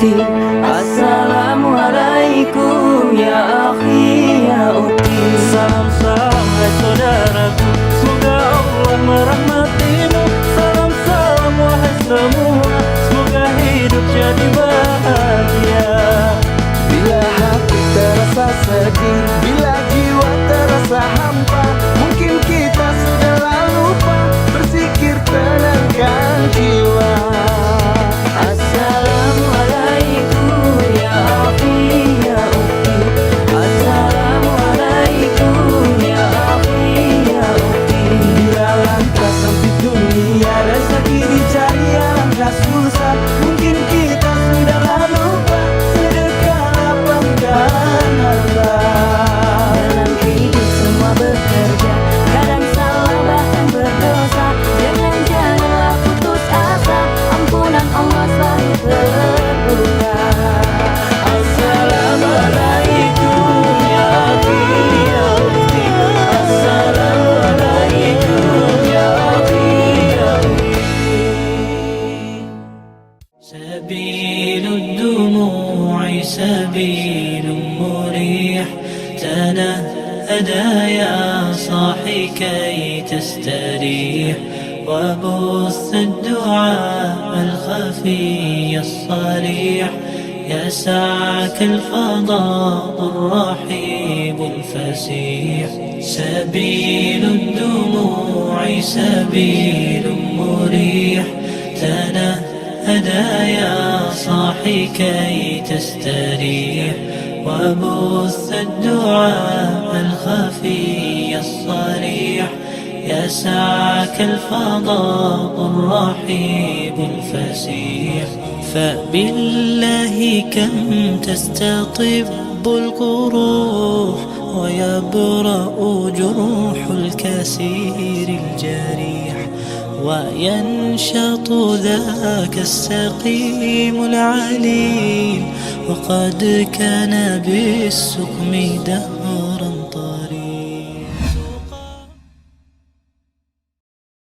ukhti. Assalamualaikum ya akhi ya ukhti. Salam salam hai saudaraku, semoga Allah merahmatimu. Salam salam wahai semua, semoga hidup jadi bahagia. Bila hati terasa sedih, bila jiwa terasa hampa, mungkin kita sudah lupa berzikir tenangkan jiwa. Assalamualaikum ya akhi ya ukhti. Assalamualaikum ya akhi ya ukhti. Bila langkah sempit dunia, rezeki dicari alangkah susah, mungkin kita sudah lupa sedekah lapangkan Allah. Dalam hidup semua bekerja, kadang salah bahkan berdosa. Janganlah putus asa, ampunan Allah selalu terbuka. Assalamualaikum ya akhi ya ukhti. Assalamualaikum ya akhi ya ukhti. سبيل الدموع سبيل مريح، تنهدى يا صاحي كي تستريح، وبث الدعاء الخفي الصريح، يسعك الفضاء الرحيب الفسيح. سبيل الدموع سبيل مريح، تنهدى يا صاحي كي تستريح، وبث الدعاء الخفي الصريح، يسعك الفضاء الرحيب الفسيح. فبالله كم تستطب القروح، ويبرأ جروح الكسير الجريح، وينشط ذاك السقيم العليل، وقد كان بالسقم دهرا